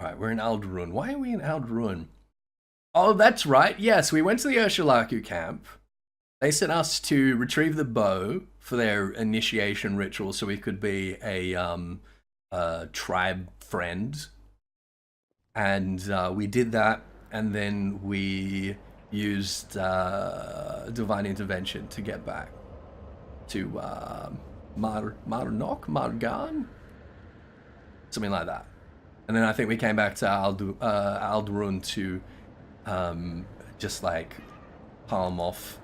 Right, we're in Alderun. Why are we in Alderun? Oh, that's right. Yes, we went to the Ursulaku camp. They sent us to retrieve the bow for their initiation ritual so we could be a tribe friend. And we did that, and then we used divine intervention to get back to Margan? Something like that. And then I think we came back to Alderun to just like palm off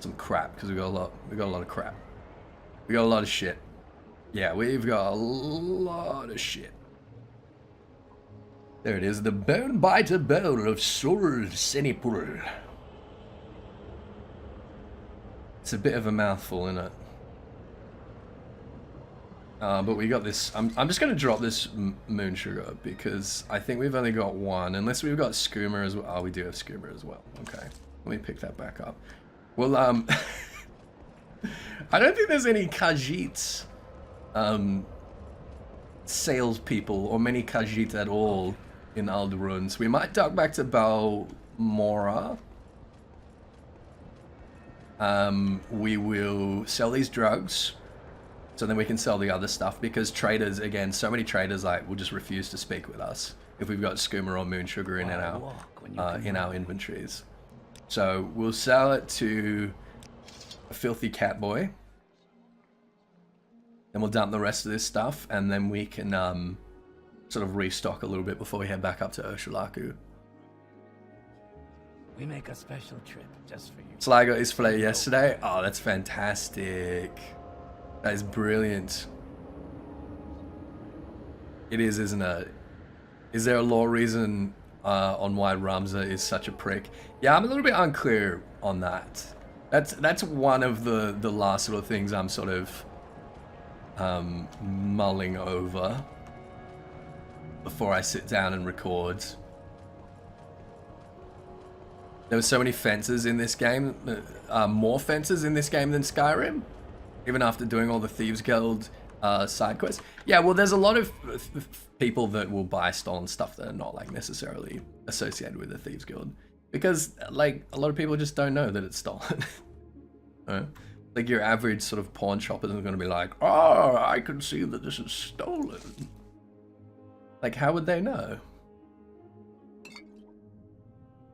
some crap because we got a lot of crap. We got a lot of shit. Yeah, we've got a lot of shit. There it is, the Bone Biter Bowl of Sur Senipur. It's a bit of a mouthful, isn't it? But we got this. I'm just going to drop this moon sugar because I think we've only got one, unless we've got skooma as well. Oh, we do have skooma as well. Okay, let me pick that back up. Well, I don't think there's any Khajiit salespeople or many Khajiit at all in Alderun. So we might duck back to Balmora. We will sell these drugs. So then we can sell the other stuff because traders, again, so many traders like will just refuse to speak with us if we've got skooma or moon sugar in our inventories. So we'll sell it to a filthy cat boy. Then we'll dump the rest of this stuff, and then we can sort of restock a little bit before we head back up to Ursulaku. We make a special trip just for you. Sly got his fillet yesterday. Oh, that's fantastic. That is brilliant. It is, isn't it? Is there a law reason on why Ramza is such a prick? Yeah, I'm a little bit unclear on that. That's one of the last little things I'm sort of mulling over before I sit down and record. There were so many fences in this game, more fences in this game than Skyrim. Even after doing all the Thieves Guild side quests. Yeah, well, there's a lot of people that will buy stolen stuff that are not like necessarily associated with the Thieves Guild. Because like a lot of people just don't know that it's stolen. Right? Like your average sort of pawn shop isn't going to be like, oh, I can see that this is stolen. Like, how would they know?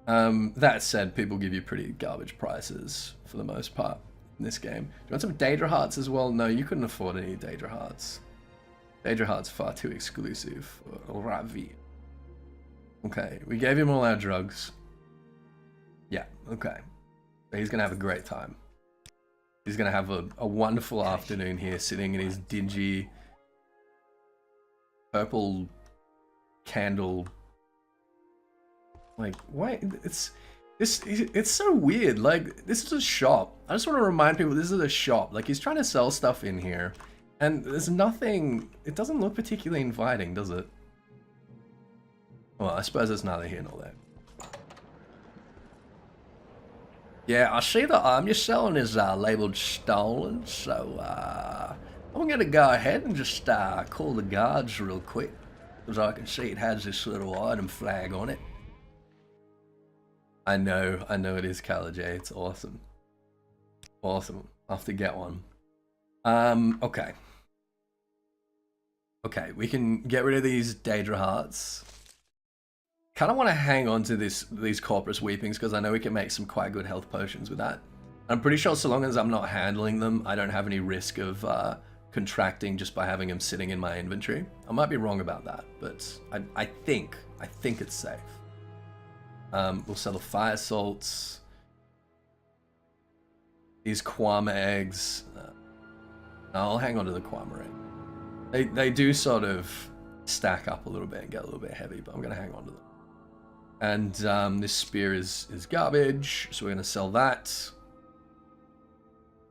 That said, people give you pretty garbage prices for the most part. In this game. Do you want some Daedra Hearts as well? No, you couldn't afford any Daedra Hearts. Daedra Hearts far too exclusive. Ravi. Okay, we gave him all our drugs. Yeah, okay. So he's gonna have a great time. He's gonna have a wonderful afternoon here, sitting in his dingy purple candle. Like, why? It's so weird. Like, this is a shop. I just want to remind people this is a shop. Like, he's trying to sell stuff in here, and there's nothing. It doesn't look particularly inviting, does it? Well, I suppose it's neither here nor there. Yeah, I see the item you're selling is labeled stolen, so I'm gonna go ahead and just call the guards real quick, because I can see it has this little item flag on it. I know it is Kala J. It's awesome. Awesome. I'll have to get one. Okay. Okay, we can get rid of these Daedra Hearts. Kind of want to hang on to these Corprus Weepings because I know we can make some quite good health potions with that. I'm pretty sure so long as I'm not handling them, I don't have any risk of contracting just by having them sitting in my inventory. I might be wrong about that, but I think it's safe. We'll sell the fire salts. These Kwama eggs. No, I'll hang on to the Kwama egg. They do sort of stack up a little bit and get a little bit heavy, but I'm going to hang on to them. And this spear is garbage, so we're going to sell that.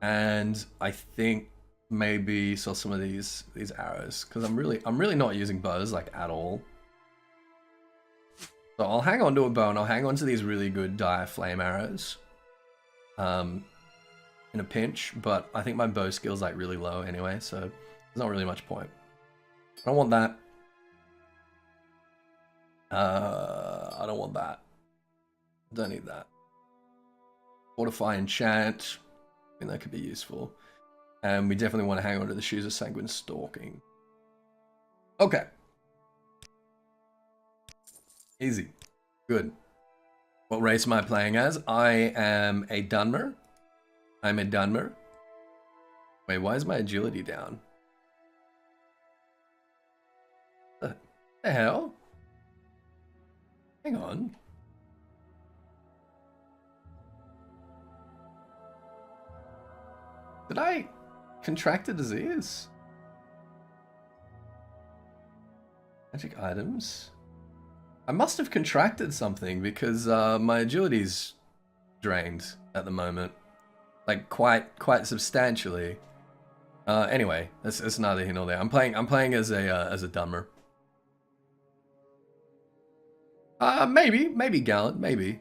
And I think maybe sell some of these arrows, because I'm really not using bows like at all. So I'll hang on to a bow, and I'll hang on to these really good dire flame arrows in a pinch, but I think my bow skill's like really low anyway, so there's not really much point. I don't want that. I don't want that. Don't need that. Fortify enchant. I think that could be useful. And we definitely want to hang on to the Shoes of Sanguine Stalking. Okay. Easy. Good. What race am I playing as? I am a Dunmer. I'm a Dunmer. Wait, why is my agility down? The hell? Hang on. Did I contract a disease? Magic items? I must have contracted something because my agility's drained at the moment. Like quite substantially. Anyway, it's neither here nor there. I'm playing as a Dunmer. Maybe Gallant, maybe.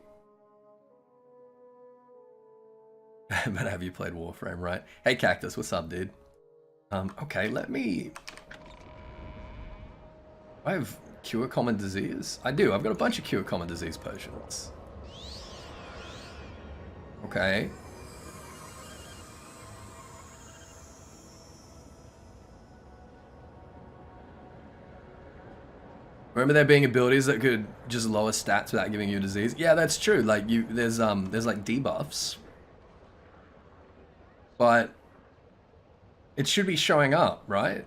But have you played Warframe, right? Hey Cactus, what's up, dude? Okay, let me... I have Cure Common Disease? I do, I've got a bunch of Cure Common Disease potions. Okay. Remember there being abilities that could just lower stats without giving you a disease? Yeah, that's true. Like there's like debuffs. But it should be showing up, right?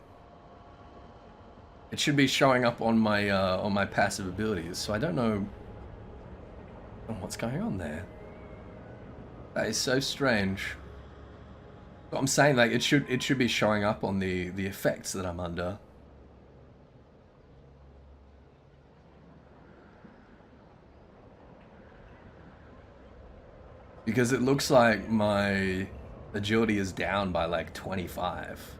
It should be showing up on my passive abilities. So I don't know what's going on there. That is so strange. But I'm saying, like, it should be showing up on the effects that I'm under. Because it looks like my agility is down by like 25.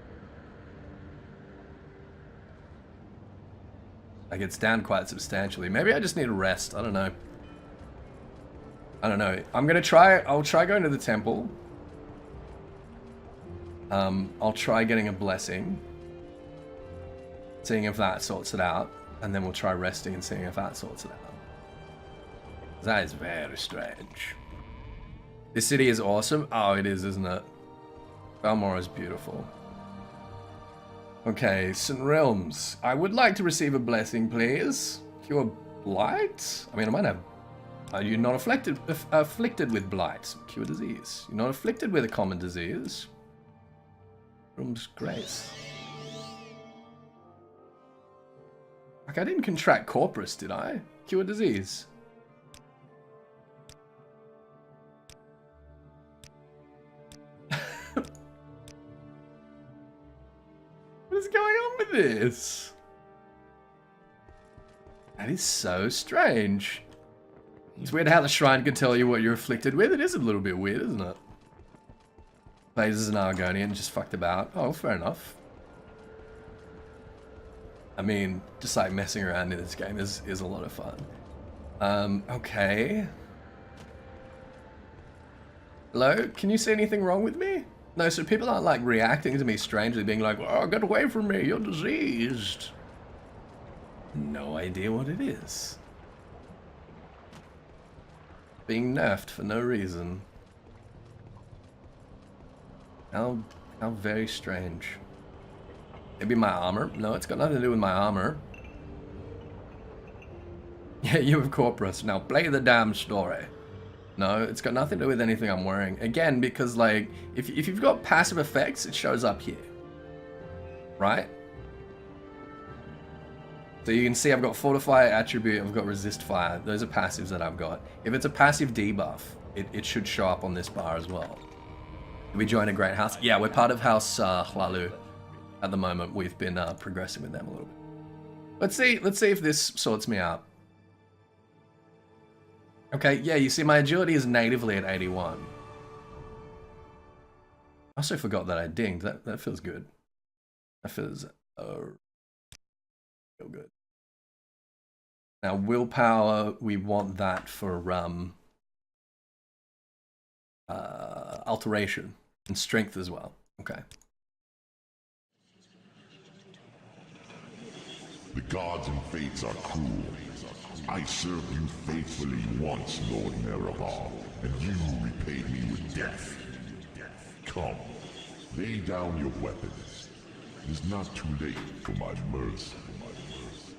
Like it's down quite substantially. Maybe I just need a rest. I don't know. I don't know. I'll try going to the temple. I'll try getting a blessing. Seeing if that sorts it out. And then we'll try resting and seeing if that sorts it out. That is very strange. This city is awesome. Oh, it is, isn't it? Balmora is beautiful. Okay, St. Realms. I would like to receive a blessing, please. Cure blight? I mean, I might have... Are you not afflicted with blight? Cure disease. You're not afflicted with a common disease. Realms grace. Like, I didn't contract Corprus, did I? Cure disease. What is going on with this? That is so strange. It's weird how the shrine can tell you what you're afflicted with. It is a little bit weird, isn't it? Plays as an Argonian, just fucked about. Oh, fair enough. I mean, just like messing around in this game is a lot of fun. Okay. Hello? Can you see anything wrong with me? No, so people aren't like reacting to me strangely, being like, oh, get away from me, you're diseased. No idea what it is. Being nerfed for no reason. How very strange. Maybe my armor? No, it's got nothing to do with my armor. Yeah, you have Corprus. Now play the damn story. No, it's got nothing to do with anything I'm wearing. Again, because like, if you've got passive effects, it shows up here. Right? So you can see I've got Fortify attribute, I've got Resist Fire. Those are passives that I've got. If it's a passive debuff, it should show up on this bar as well. Did we join a great house? Yeah, we're part of House Hlalu at the moment. We've been progressing with them a little bit. Let's see if this sorts me out. Okay, yeah, you see my agility is natively at 81. I also forgot that I dinged. That feels good. That feels feel good. Now willpower, we want that for alteration and strength as well. Okay. The gods and fates are cruel. I served you faithfully once, Lord Nerevar, and you repaid me with death. Come, lay down your weapons. It is not too late for my mercy.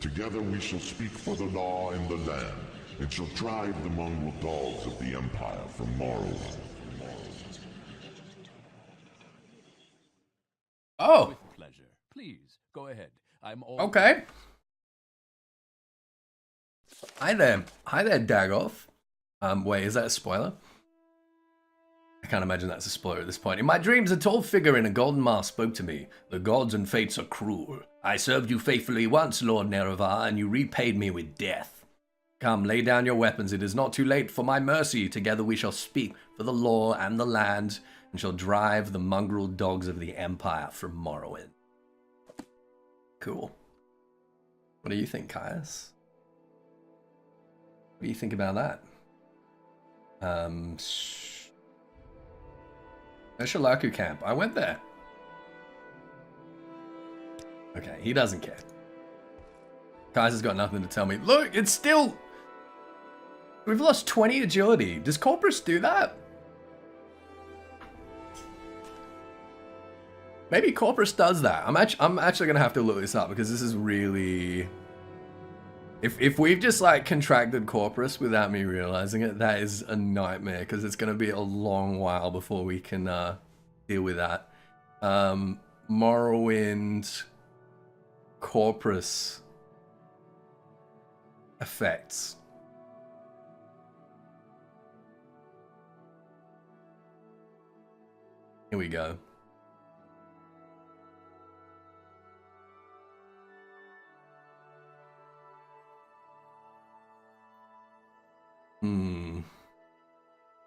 Together we shall speak for the law in the land, and shall drive the mongrel dogs of the Empire from Morrowind. Oh, With pleasure. Please, go ahead. I'm all... okay. Hi there, Dagoth. Wait, is that a spoiler? I can't imagine that's a spoiler at this point. In my dreams, a tall figure in a golden mask spoke to me. The gods and fates are cruel. I served you faithfully once, Lord Nerevar, and you repaid me with death. Come, lay down your weapons. It is not too late for my mercy. Together we shall speak for the law and the land, and shall drive the mongrel dogs of the Empire from Morrowind. Cool. What do you think, Caius? What do you think about that? The Shalaku camp. I went there. Okay, he doesn't care. Kaiser's got nothing to tell me. Look, it's still... We've lost 20 agility. Does Corprus do that? Maybe Corprus does that. I'm actually gonna have to look this up because this is really... If we've just like contracted Corprus without me realizing it, that is a nightmare because it's gonna be a long while before we can deal with that. Morrowind Corprus effects. Here we go.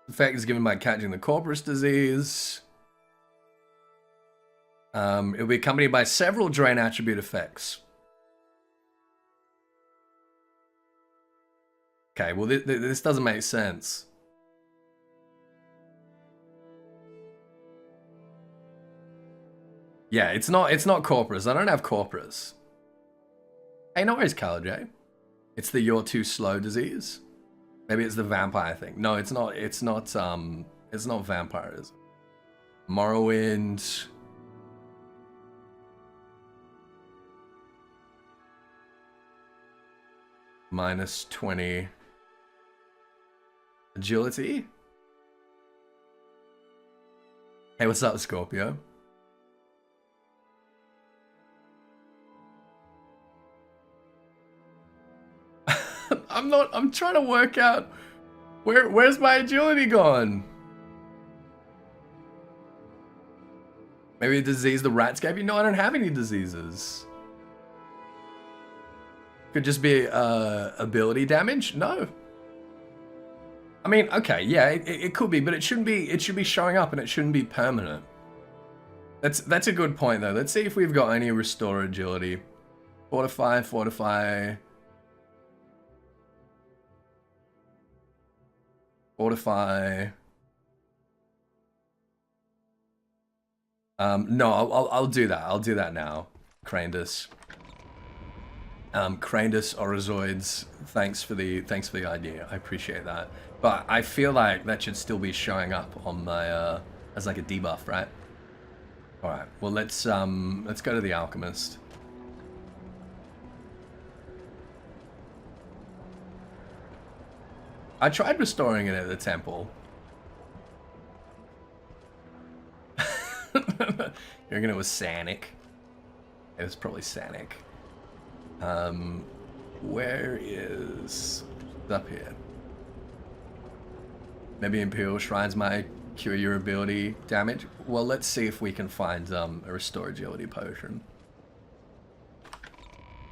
Effect is given by catching the Corprus disease. It will be accompanied by several drain attribute effects. Okay, well this doesn't make sense. Yeah, it's not Corprus. I don't have Corprus. Hey, no worries, Calajay. It's the you're too slow disease. Maybe it's the vampire thing. No, it's not. It's not vampirism. Morrowind. Minus 20 agility. Hey, what's up, Scorpio? I'm trying to work out where's my agility gone? Maybe a disease the rats gave you? No, I don't have any diseases. Could just be ability damage? No. I mean, okay, yeah, it could be, but it shouldn't be. It should be showing up, and it shouldn't be permanent. That's a good point though. Let's see if we've got any restore agility. Fortify. Fortify. No, I'll do that. I'll do that now. Crandus. Crandus Orozoids. Thanks for the idea. I appreciate that. But I feel like that should still be showing up on my as like a debuff, right? All right. Well, let's go to the alchemist. I tried restoring it at the temple. You're reckon it was Sanic? It was probably Sanic. Where is... It's up here. Maybe Imperial Shrines might cure your ability damage. Well, let's see if we can find a restore agility potion.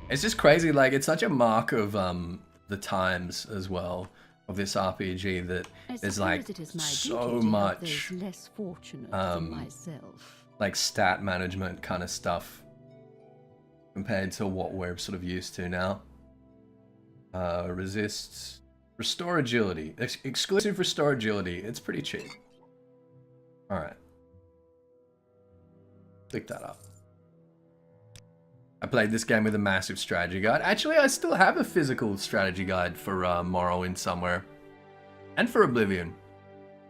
It's just crazy, like, it's such a mark of the times as well of this RPG that there's like so much less fortunate than myself. like stat management kind of stuff compared to what we're sort of used to now. Resists, restore agility, exclusive restore agility. It's pretty cheap. All right, pick that up. played this game with a massive strategy guide. Actually, I still have a physical strategy guide for Morrowind somewhere. And for Oblivion.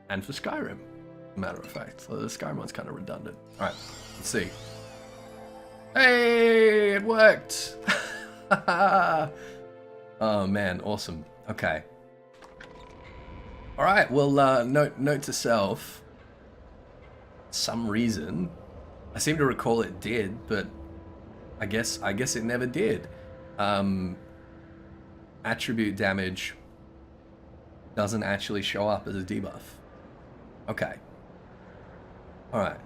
And for Skyrim, as a matter of fact. So the Skyrim one's kind of redundant. Alright, let's see. Hey, it worked! Oh man, awesome. Okay. Alright, well, note to self. Some reason, I seem to recall it did, but I guess it never did. Attribute damage doesn't actually show up as a debuff. Okay. Alright.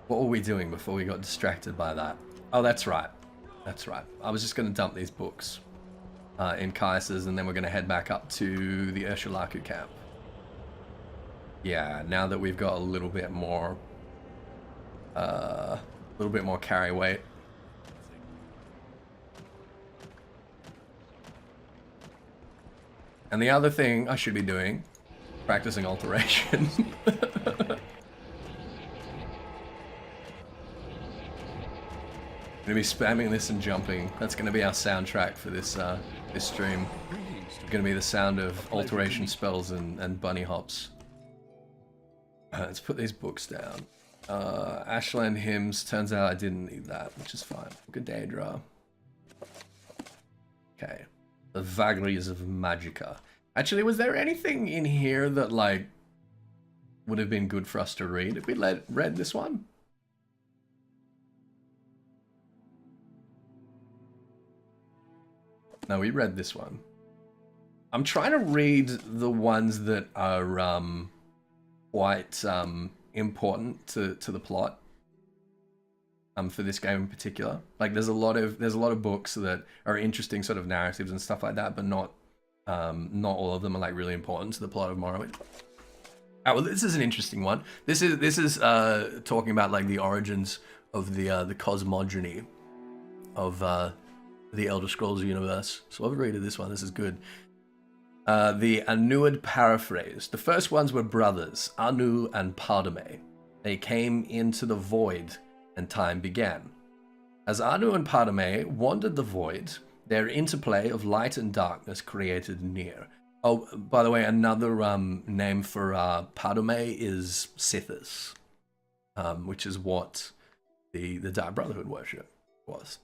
What were we doing before we got distracted by that? Oh, that's right. That's right. I was just going to dump these books in Kaiser's, and then we're going to head back up to the Urshulaku camp. Yeah, now that we've got a little bit more carry weight. And the other thing I should be doing, practicing alteration. Gonna be spamming this and jumping. That's gonna be our soundtrack for this this stream. It's gonna be the sound of alteration spells and bunny hops. Let's put these books down. Ashland hymns. Turns out I didn't need that, which is fine. Book of Daedra. Okay. The Vagaries of Magica. Actually, was there anything in here that like would have been good for us to read if we read this one? No, we read this one. I'm trying to read the ones that are quite important to the plot. For this game in particular, like there's a lot of books that are interesting sort of narratives and stuff like that, but not all of them are like really important to the plot of Morrowind. Oh, well, this is an interesting one. This is talking about like the origins of the cosmogony of the Elder Scrolls universe. So I've read this one. This is good. The Anuad paraphrase. The first ones were brothers, Anu and Padme. They came into the void, and time began. As Anu and Padme wandered the void, their interplay of light and darkness created Nier. Oh, by the way, another name for Padme is Ethys, which is what the Dark Brotherhood worship was.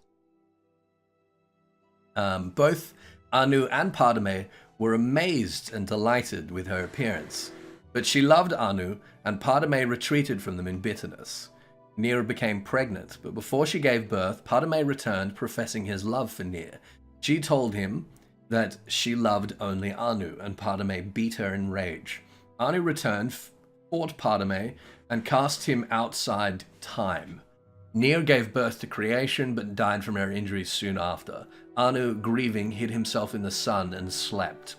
Both Anu and Padme were amazed and delighted with her appearance, but she loved Anu, and Padme retreated from them in bitterness. Nier became pregnant, but before she gave birth, Padme returned, professing his love for Nier. She told him that she loved only Anu, and Padme beat her in rage. Anu returned, fought Padme, and cast him outside time. Nier gave birth to creation, but died from her injuries soon after. Anu, grieving, hid himself in the sun and slept.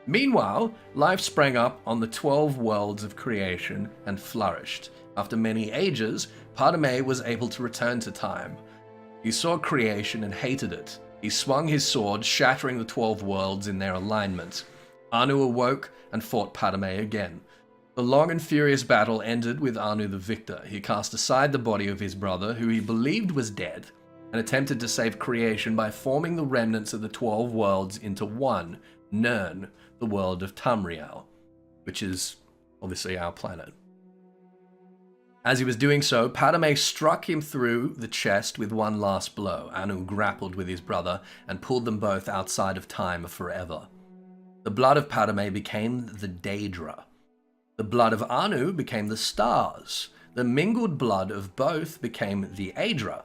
Meanwhile, life sprang up on the 12 worlds of creation and flourished. After many ages, Padme was able to return to time. He saw creation and hated it. He swung his sword, shattering the 12 worlds in their alignment. Anu awoke and fought Padme again. The long and furious battle ended with Anu the victor. He cast aside the body of his brother, who he believed was dead, and attempted to save creation by forming the remnants of the 12 worlds into one, Nirn, the world of Tamriel, which is obviously our planet. As he was doing so, Padme struck him through the chest with one last blow. Anu grappled with his brother and pulled them both outside of time forever. The blood of Padme became the Daedra. The blood of Anu became the stars. The mingled blood of both became the Aedra,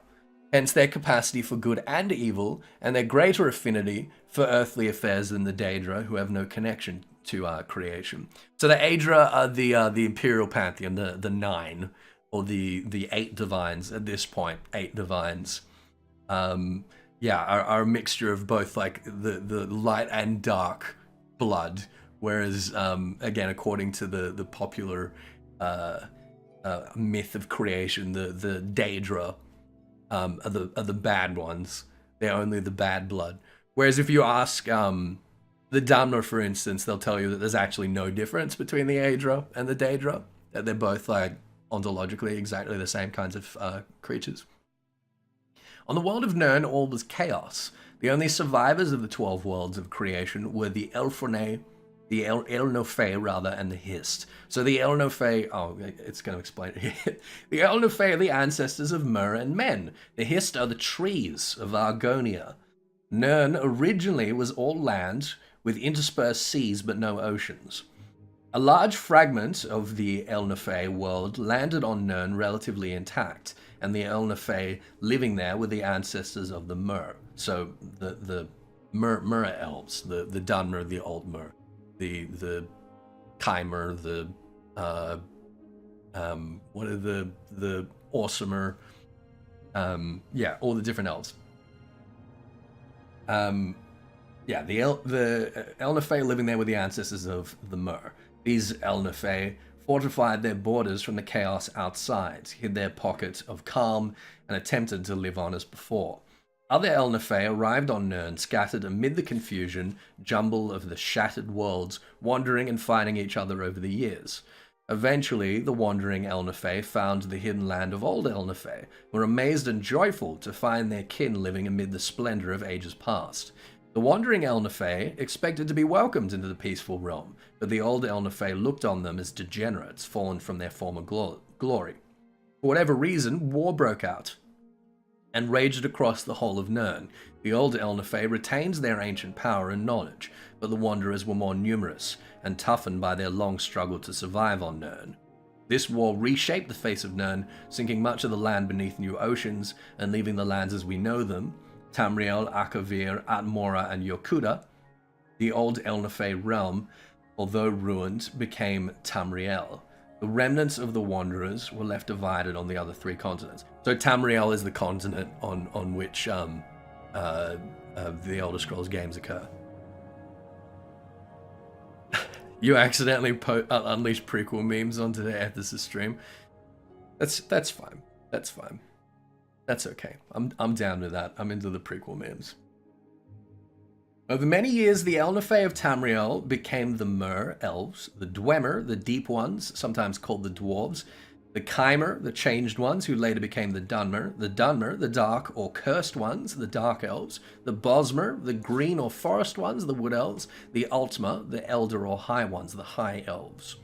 hence their capacity for good and evil, and their greater affinity for earthly affairs than the Daedra, who have no connection to creation. So the Aedra are the Imperial Pantheon, the 9, or the 8 divines at this point, 8 divines. Are a mixture of both like the light and dark blood. Whereas, again, according to the popular myth of creation, the Daedra are the bad ones. They're only the bad blood. Whereas if you ask the Damnar, for instance, they'll tell you that there's actually no difference between the Aedra and the Daedra. That they're both like ontologically exactly the same kinds of creatures. On the world of Nirn, all was chaos. The only survivors of the 12 worlds of creation were the Elfrene, the Elnofe rather, and the Hist. So the Elnofe, oh, it's going to explain it here. The Elnofe are the ancestors of Mer and Men. The Hist are the trees of Argonia. Nirn originally was all land with interspersed seas but no oceans. A large fragment of the Elnofe world landed on Nirn relatively intact, and the Elnofe living there were the ancestors of the Mer. So the Mer elves, the Dunmer, the Old Mer, the Chimer, the what are the Awesomer, yeah, all the different elves. Yeah, the Elnofe living there were the ancestors of the Mer. These Elnofe fortified their borders from the chaos outside, hid their pocket of calm, and attempted to live on as before. Other Elnofe arrived on Nirn, scattered amid the confusion, jumble of the shattered worlds, wandering and fighting each other over the years. Eventually, the wandering Elnofe found the hidden land of old Elnofe, were amazed and joyful to find their kin living amid the splendor of ages past. The wandering Elnofe expected to be welcomed into the peaceful realm, but the old Elnofe looked on them as degenerates fallen from their former glory. For whatever reason, war broke out and raged across the whole of Nirn. The old Elnofe retained their ancient power and knowledge, but the Wanderers were more numerous and toughened by their long struggle to survive on Nirn. This war reshaped the face of Nirn, sinking much of the land beneath new oceans and leaving the lands as we know them, Tamriel, Akavir, Atmora, and Yokuda. The old Elnofe realm, although ruined, became Tamriel. The remnants of the Wanderers were left divided on the other three continents. So Tamriel is the continent on which the Elder Scrolls games occur. You accidentally unleashed prequel memes onto the Ethys stream. That's fine. That's fine. That's okay. I'm down with that. I'm into the prequel memes. Over many years, the Elnofe of Tamriel became the Mer elves, the Dwemer, the Deep Ones, sometimes called the Dwarves, the Chimer, the Changed Ones, who later became the Dunmer, the Dark or Cursed Ones, the Dark Elves, the Bosmer, the Green or Forest Ones, the Wood Elves, the Altmer, the Elder or High Ones, the High Elves.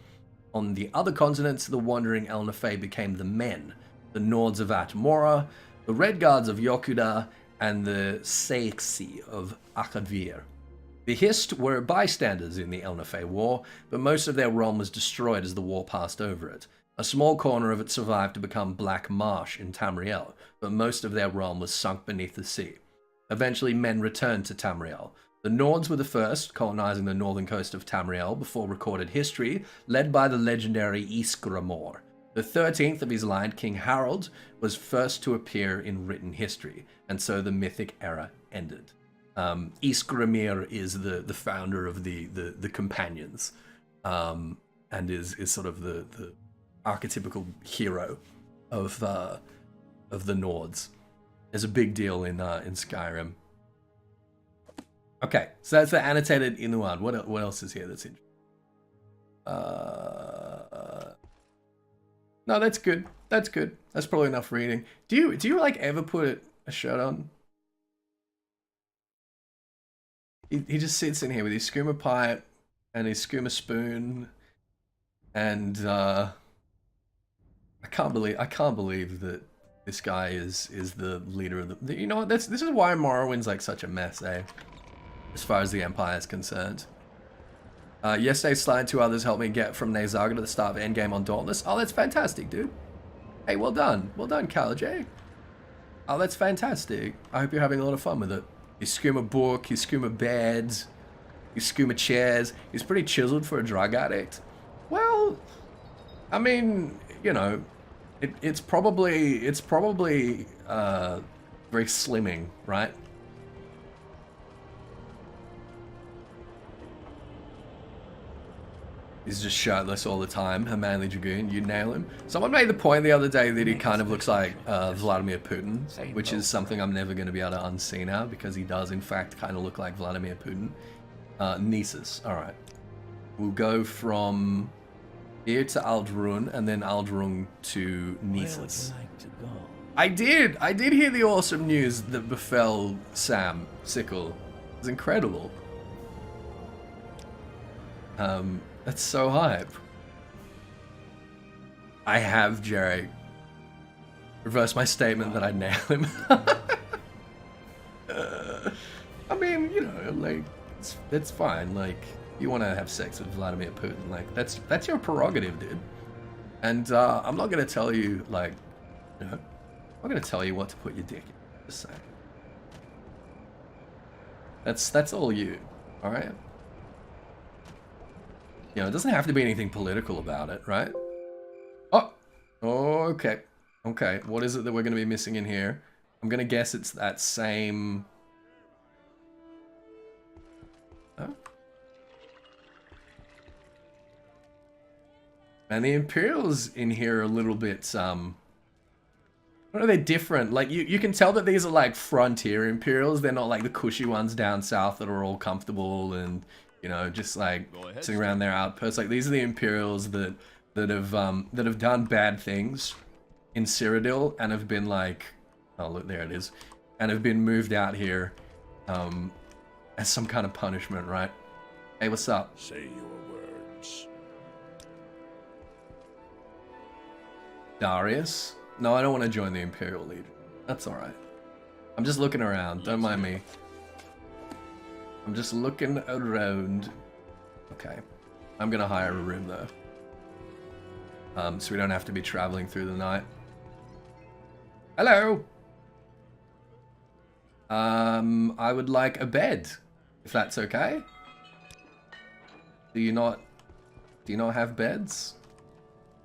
On the other continents, the wandering Elnofe became the Men, the Nords of Atmora, the Red Guards of Yokuda, and the Seixi of Akavir. The Hist were bystanders in the Elnofe War, but most of their realm was destroyed as the war passed over it. A small corner of it survived to become Black Marsh in Tamriel, but most of their realm was sunk beneath the sea. Eventually, men returned to Tamriel. The Nords were the first, colonizing the northern coast of Tamriel before recorded history, led by the legendary Ysgramor. The 13th of his line, King Harold, was first to appear in written history, and so the mythic era ended. Ysgramir is the founder of the companions, and is sort of the archetypical hero of the Nords. There's a big deal in Skyrim. Okay, so that's the annotated Inuad. What else is here that's interesting? No, that's good. That's good. That's probably enough reading. Do you like ever put a shirt on? He just sits in here with his skooma pipe and his skooma spoon, and I can't believe that this guy is the leader of the. You know what? This is why Morrowind's like such a mess, eh? As far as the Empire is concerned. Yesterday, Sly and two others helped me get from Nezaga to the start of Endgame on Dauntless. Oh, that's fantastic, dude. Hey, well done. Well done, J. Oh, that's fantastic. I hope you're having a lot of fun with it. His skooma book, his skooma beds, his skooma chairs. He's pretty chiseled for a drug addict. Well, I mean, you know, it's probably very slimming, right? He's just shirtless all the time, a manly dragoon, you nail him. Someone made the point the other day that he kind of looks like Vladimir Putin, which is something I'm never going to be able to unsee now, because he does in fact kind of look like Vladimir Putin. Nisus, alright. We'll go from here to Aldrun, and then Aldrun to Nisus. Where would you like to go? I did hear the awesome news that befell Sam Sickle. It was incredible. That's so hype. I have, Jerry. Reverse my statement that I'd nail him. I mean, you know, like, it's fine. Like, you want to have sex with Vladimir Putin, like, that's your prerogative, dude. And I'm not gonna tell you, like, you know, I'm not gonna tell you what to put your dick in. Just saying. That's all you, all right? You know, it doesn't have to be anything political about it, right? Oh, okay. Okay, what is it that we're going to be missing in here? I'm going to guess it's that same... Oh. And the Imperials in here are a little bit, I don't know, they're different. Like, you can tell that these are, like, frontier Imperials. They're not like the cushy ones down south that are all comfortable and, you know, just, like, sitting around their outposts. Like, these are the Imperials that have done bad things in Cyrodiil and have been like, oh look, there it is, and have been moved out here as some kind of punishment, right? Hey, what's up? Say your words. Darius? No, I don't want to join the Imperial Legion. That's alright. I'm just looking around, don't mind me. I'm just looking around. Okay. I'm gonna hire a room though. So we don't have to be traveling through the night. Hello! I would like a bed, if that's okay. Do you not have beds?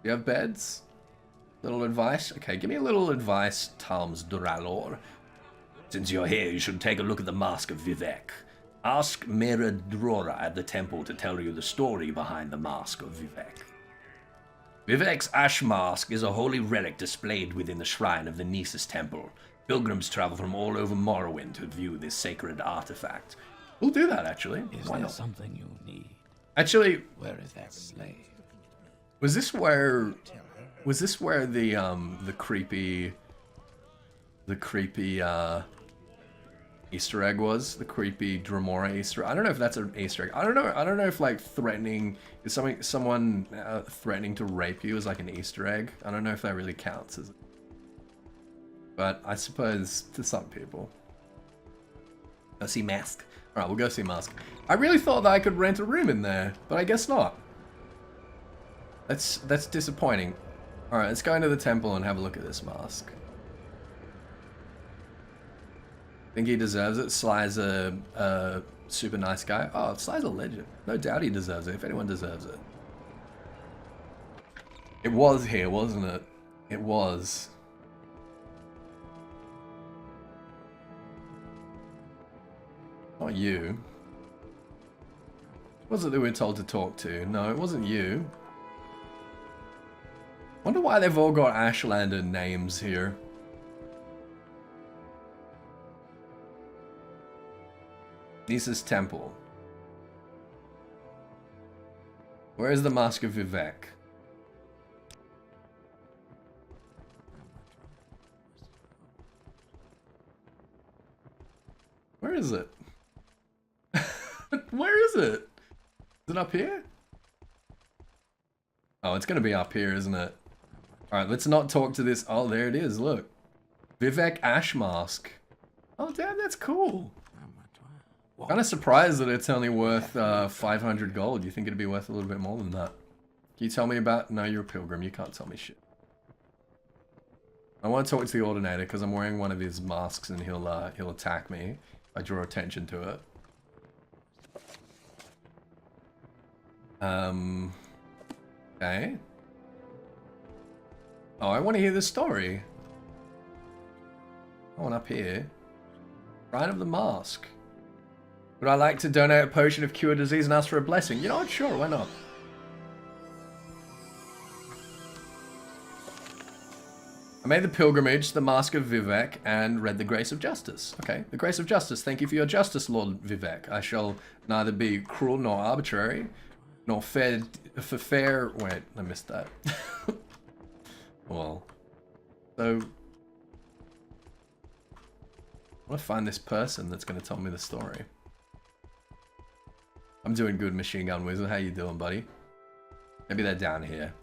Do you have beds? Little advice? Okay, give me a little advice, Talms Duralor. Since you're here, you should take a look at the Mask of Vivek. Ask Mera Drora at the temple to tell you the story behind the Mask of Vivek. Vivek's ash mask is a holy relic displayed within the shrine of the Nesis temple. Pilgrims travel from all over Morrowind to view this sacred artifact. We'll do that, actually. Is there something you need? Actually, Where is that slave? was this where the creepy Easter egg was? The creepy Dremora Easter egg? I don't know if that's an Easter egg. I don't know if like threatening is someone threatening to rape you is like an Easter egg. I don't know if that really counts as it. But I suppose to some people. Go see Mask. Alright, we'll go see Mask. I really thought that I could rent a room in there, but I guess not. That's disappointing. Alright, let's go into the temple and have a look at this Mask. Think he deserves it? Sly's a super nice guy. Oh, Sly's a legend. No doubt he deserves it, if anyone deserves it. It was here, wasn't it? It was. Not you. Was it that we were told to talk to? No, it wasn't you. Wonder why they've all got Ashlander names here. Nesis Temple. Where is the Mask of Vivek? Where is it? Where is it? Is it up here? Oh, it's gonna be up here, isn't it? Alright, let's not talk to this. Oh, there it is, look. Vivek Ash Mask. Oh, damn, that's cool. Kind of surprised that it's only worth 500 gold. You think it'd be worth a little bit more than that? Can you tell me about... No, you're a pilgrim. You can't tell me shit. I want to talk to the Ordinator because I'm wearing one of his masks and he'll attack me if I draw attention to it. Okay. Oh, I want to hear the story. I want up here. Shrine of the Mask. Would I like to donate a potion of cure disease and ask for a blessing? You know what? Sure, why not? I made the pilgrimage to the Mask of Vivek and read the Grace of Justice. Okay, the Grace of Justice. Thank you for your justice, Lord Vivek. I shall neither be cruel nor arbitrary, nor fair... Wait, I missed that. Well, so... I want to find this person that's going to tell me the story. I'm doing good, Machine Gun Wizard. How you doing, buddy? Maybe they're down here.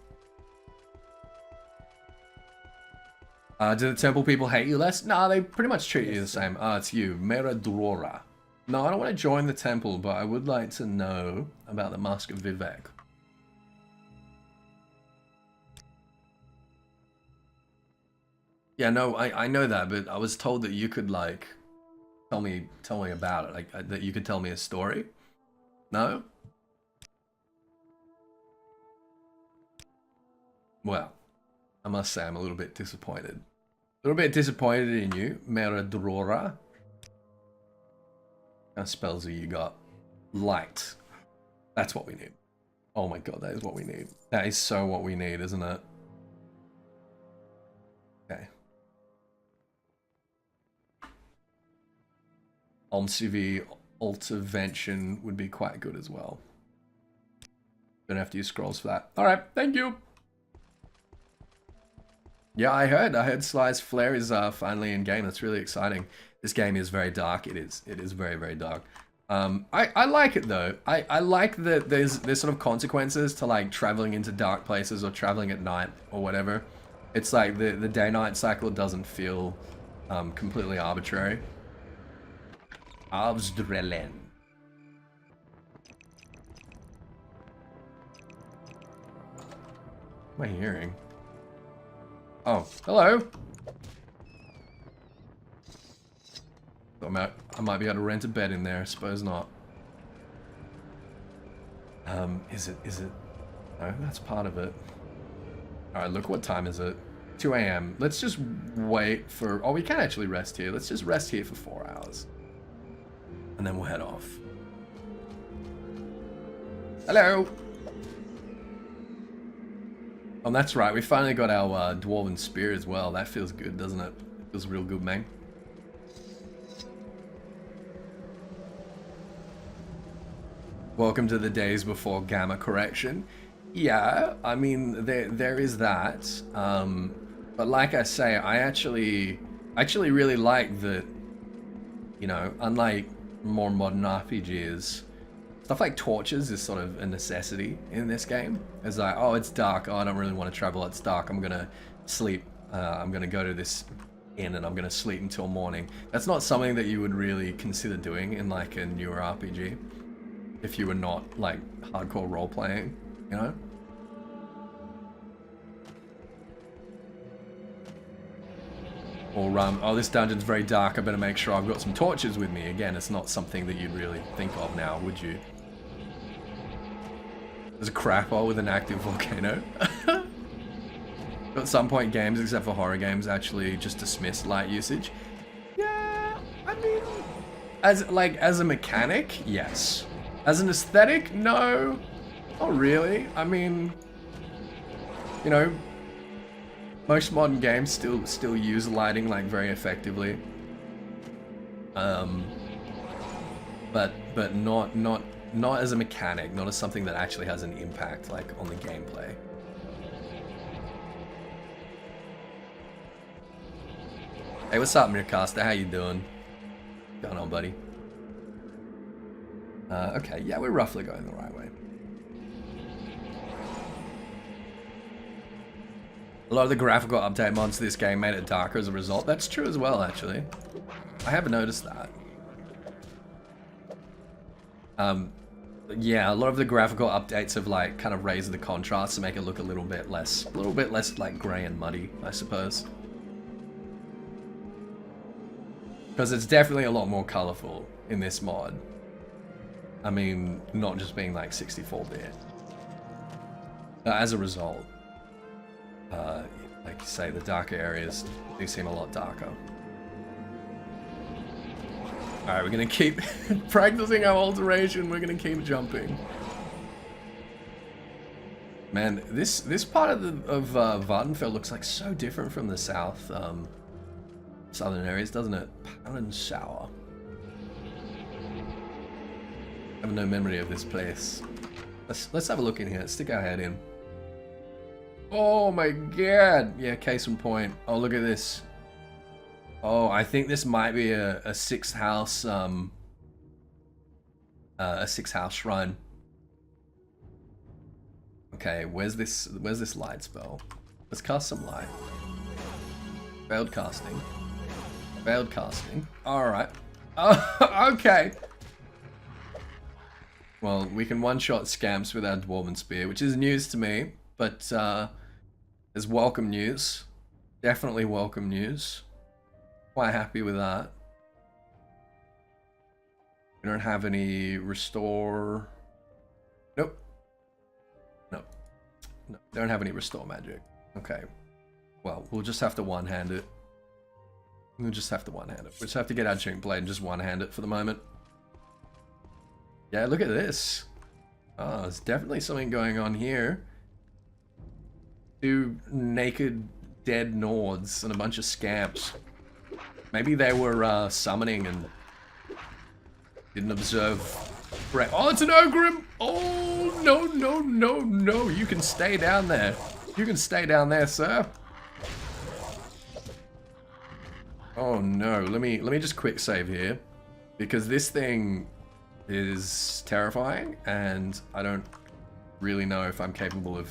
Do the temple people hate you less? Nah, they pretty much treat you the same. It's you, Meradrora. No, I don't want to join the temple, but I would like to know about the Mask of Vivek. Yeah, no, I know that, but I was told that you could, like, tell me about it, like, that you could tell me a story. No? Well, I must say I'm a little bit disappointed. A little bit disappointed in you, Meradrora. What kind of spells have you got? Light. That's what we need. Oh my god, that is what we need. That is so what we need, isn't it? Okay. Omcivi Ultravention would be quite good as well. Don't have to use scrolls for that. Alright, thank you. Yeah, I heard Sly's Flare is finally in game. That's really exciting. This game is very dark. It is very, very dark. I like it though. I like that there's sort of consequences to like traveling into dark places or traveling at night or whatever. It's like the day-night cycle doesn't feel completely arbitrary. Avsdrelen. What am I hearing? Oh, hello. I might be able to rent a bed in there. I suppose not. Is it? No, that's part of it. All right, look, what time is it? 2 a.m. Let's just wait for... Oh, we can actually rest here. Let's just rest here for 4 hours. And then we'll head off. Hello. Oh, that's right. We finally got our Dwarven Spear as well. That feels good, doesn't it? It feels real good, man. Welcome to the days before gamma correction. Yeah, I mean, there is that. But like I say, I actually really like that, you know, unlike more modern RPGs, stuff like torches is sort of a necessity in this game. It's like, oh, it's dark. Oh, I don't really want to travel. It's dark. I'm going to sleep. I'm going to go to this inn and I'm going to sleep until morning. That's not something that you would really consider doing in like a newer RPG if you were not like hardcore role-playing, you know? Or, oh, this dungeon's very dark. I better make sure I've got some torches with me. Again, it's not something that you'd really think of now, would you? There's a crap hole with an active volcano. At some point, games, except for horror games, actually just dismiss light usage. Yeah, I mean, as a mechanic, yes. As an aesthetic, no, not really. I mean, you know, most modern games still use lighting like very effectively. But not as a mechanic, not as something that actually has an impact like on the gameplay. Hey, what's up, Mircaster? How you doing? What's going on, buddy? Okay, yeah, we're roughly going the right way. A lot of the graphical update mods to this game made it darker as a result. That's true as well, actually. I haven't noticed that. Yeah, a lot of the graphical updates have like kind of raised the contrast to make it look a little bit less like grey and muddy, I suppose. Because it's definitely a lot more colorful in this mod. I mean, not just being like 64-bit. As a result, like you say, the darker areas do seem a lot darker. Alright, we're gonna keep practicing our alteration. We're gonna keep jumping. Man, this part of Vardenfell looks like so different from the southern areas, doesn't it? Palanshauer. I have no memory of this place. Let's have a look in here. Let's stick our head in. Oh my god! Yeah, case in point. Oh, look at this. Oh, I think this might be a sixth house shrine. Okay, where's this light spell? Let's cast some light. Failed casting. Failed casting. Alright. Oh, okay. Well, we can one-shot scamps with our Dwarven Spear, which is news to me, but is welcome news. Definitely welcome news. Quite happy with that. We don't have any restore. Nope. No. No, don't have any restore magic. Okay. Well, we'll just have to one-hand it. We'll just have to one-hand it. We'll just have to get our Chink Blade and just one-hand it for the moment. Yeah, look at this. Oh, there's definitely something going on here. 2 naked dead Nords and a bunch of scamps. Maybe they were summoning and didn't observe. Right. Oh, it's an Ogrim! Oh, no, no, no, no. You can stay down there. You can stay down there, sir. Oh no, let me just quick save here. Because this thing is terrifying and I don't really know if I'm capable of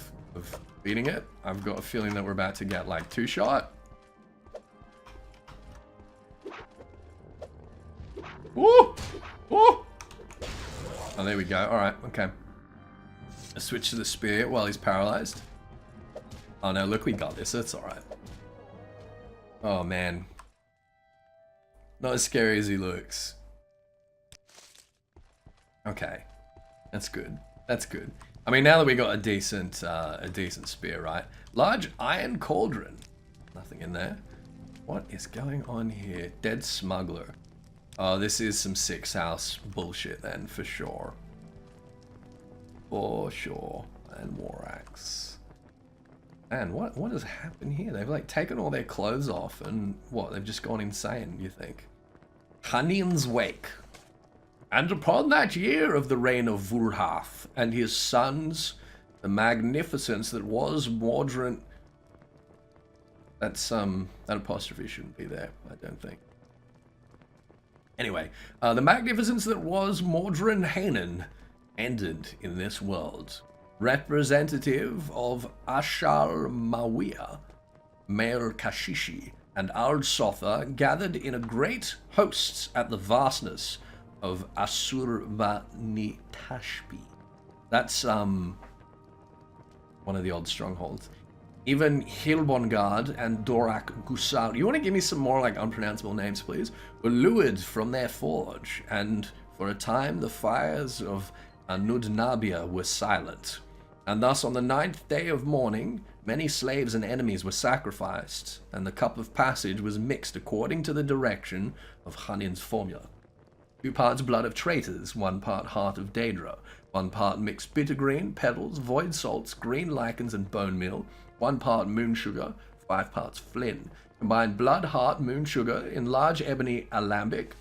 beating it. I've got a feeling that we're about to get like 2-shot. Woo! Woo! Oh, there we go. Alright, okay. Let's switch to the spear while he's paralyzed. Oh no, look, we got this. That's alright. Oh man. Not as scary as he looks. Okay. That's good. That's good. I mean, now that we got a decent spear, right? Large iron cauldron. Nothing in there. What is going on here? Dead smuggler. Oh, this is some 6th house bullshit then, for sure. For sure. And war axe. Man, what has happened here? They've like taken all their clothes off and what? They've just gone insane, you think? Hanian's Wake. And upon that year of the reign of Vurhath and his sons, the magnificence that was Mordrant. That's that apostrophe shouldn't be there, I don't think. Anyway, the magnificence that was Mordrant Hanan ended in this world. Representative of Ashar Mawia, Mer Kashishi, and Ard Sotha gathered in a great host at the vastness of Asurbanitashpi. That's one of the old strongholds. Even Hilbongard and Dorak Gusar, you want to give me some more like unpronounceable names, please? Were lured from their forge, and for a time the fires of Nudnabia were silent. And thus on the 9th day of mourning, many slaves and enemies were sacrificed, and the cup of passage was mixed according to the direction of Hanin's formula. 2 parts blood of traitors, 1 part heart of Daedra, 1 part mixed bittergreen, petals, void salts, green lichens, and bone meal, 1 part moon sugar, 5 parts flin. Combined blood, heart, moon sugar in large ebony alembic.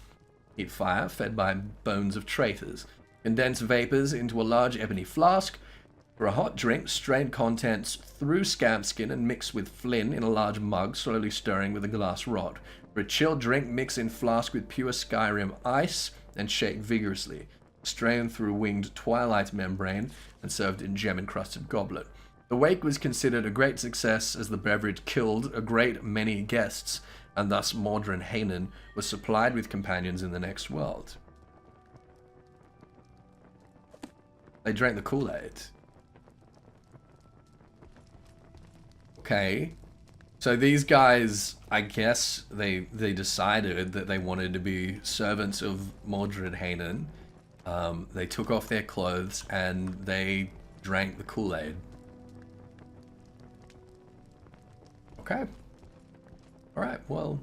Heat fire, fed by bones of traitors. Condense vapors into a large ebony flask. For a hot drink, strain contents through scamp skin and mix with flin in a large mug, slowly stirring with a glass rod. For a chilled drink, mix in flask with pure Skyrim ice and shake vigorously. Strain through winged twilight membrane and served in gem-encrusted goblet. The wake was considered a great success as the beverage killed a great many guests, and thus Mordrant Hanan was supplied with companions in the next world. They drank the Kool-Aid. Okay. So these guys, I guess they decided that they wanted to be servants of Mordrant Hanan. They took off their clothes and they drank the Kool-Aid. Okay. Alright, well,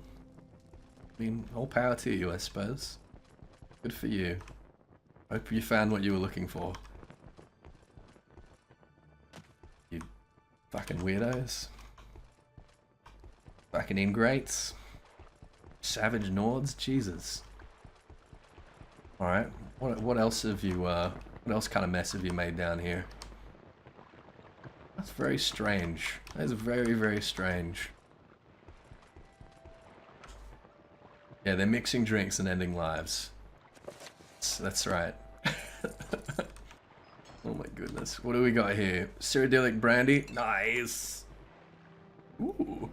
I mean, all power to you, I suppose. Good for you. Hope you found what you were looking for. You fucking weirdos. Fucking ingrates. Savage Nords, Jesus. Alright, what else have you, what else kind of mess have you made down here? That's very strange. That is very, very strange. Yeah, they're mixing drinks and ending lives. That's right. Oh my goodness. What do we got here? Cyrodiilic brandy. Nice. Ooh.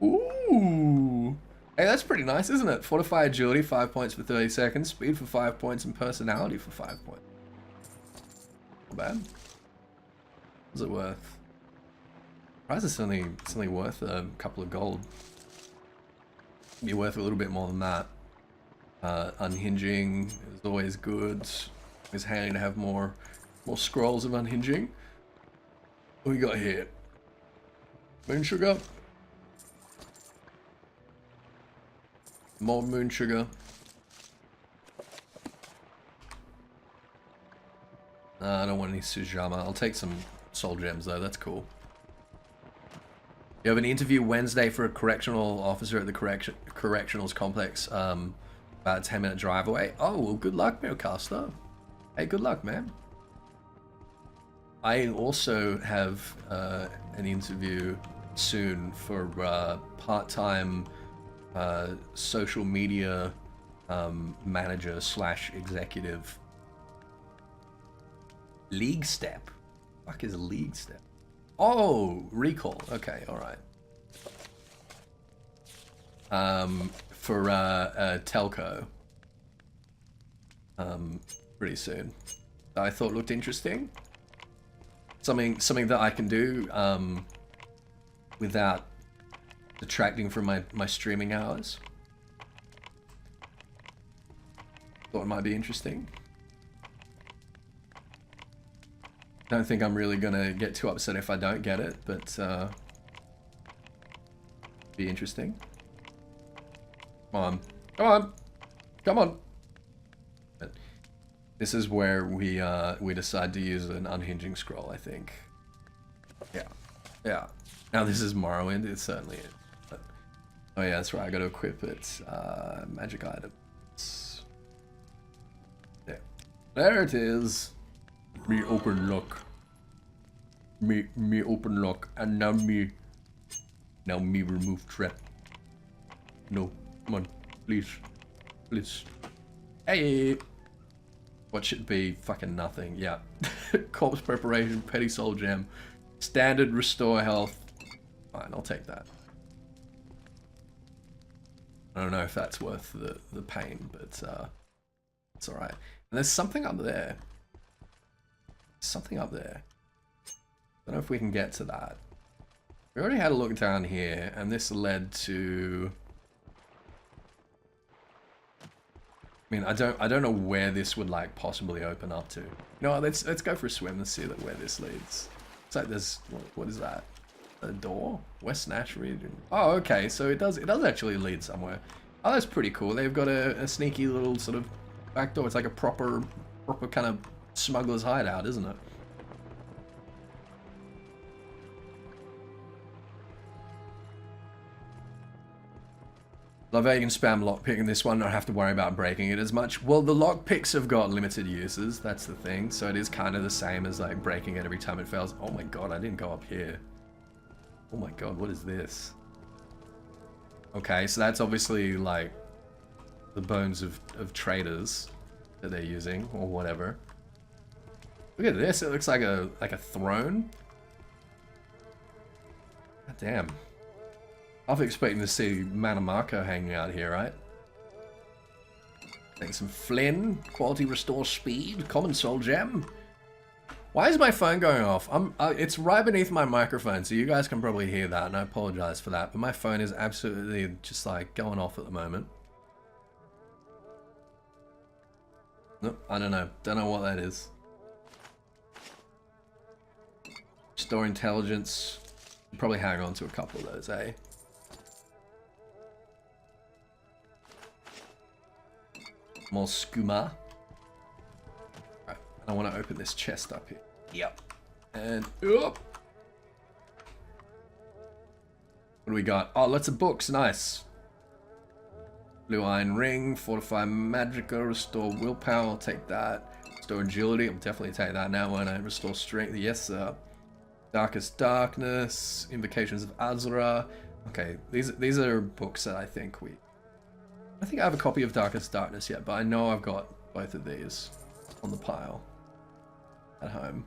Ooh. Hey, that's pretty nice, isn't it? Fortify agility, 5 points for 30 seconds. Speed for 5 points and personality for 5 points. Not bad. What's it worth? Price is only worth a couple of gold. Be worth a little bit more than that. Unhinging is always good. It's handy to have more scrolls of unhinging. What we got here? Moon sugar. More moon sugar. I don't want any Sujama. I'll take some soul gems though. That's cool. You have an interview Wednesday for a correctional officer at the correctionals complex. About a 10-minute drive away. Oh, well, good luck, Mircaster. Hey, good luck, man. I also have an interview soon for part-time social media manager / executive. League Step. Fuck is a League Step? Oh, recall. Okay, all right. For telco. Pretty soon. I thought looked interesting. Something that I can do without detracting from my streaming hours. Thought it might be interesting. Don't think I'm really gonna get too upset if I don't get it, but be interesting. Come on, come on, come on. But this is where we decide to use an unhinging scroll, I think. Yeah, yeah. Now this is Morrowind. It certainly is. But, oh yeah, that's right. I got to equip it. Magic items. Yeah, there it is. Me open lock. Me open lock, and now me remove trap. No, come on, please, please. Hey, what should be fucking nothing? Yeah, corpse preparation, petty soul gem, standard restore health. Fine, I'll take that. I don't know if that's worth the pain, but it's all right. And there's something up there. Something up there. I don't know if we can get to that. We already had a look down here, and this led to. I mean, I don't know where this would like possibly open up to. You know what? Let's go for a swim and see where this leads. It's like there's what is that? A door? West Nash region. Oh, okay. So it does actually lead somewhere. Oh, that's pretty cool. They've got a sneaky little sort of back door. It's like a proper kind of smuggler's hideout, isn't it? Love how you can spam lockpick in this one, not have to worry about breaking it as much. Well, the lockpicks have got limited uses, that's the thing. So it is kind of the same as like breaking it every time it fails. Oh my god, I didn't go up here. Oh my god, what is this? Okay, so that's obviously like the bones of traders that they're using or whatever. Look at this, it looks like a throne. God damn. I was expecting to see Manamako hanging out here, right? Take some Flynn, quality restore speed, common soul gem. Why is my phone going off? It's right beneath my microphone, so you guys can probably hear that, and I apologize for that, but my phone is absolutely just like going off at the moment. Nope, I don't know. Don't know what that is. Restore intelligence. Probably hang on to a couple of those, eh? More skooma. Right, I want to open this chest up here. Yep. And up. What do we got? Oh, lots of books. Nice. Blue iron ring, fortify magicka, restore willpower. I'll take that. Restore agility. I'll definitely take that now. Won't I? Restore strength. Yes, sir. Darkest darkness. Invocations of Azra. Okay, these are books that I think we I think I have a copy of Darkest Darkness yet, but I know I've got both of these on the pile at home.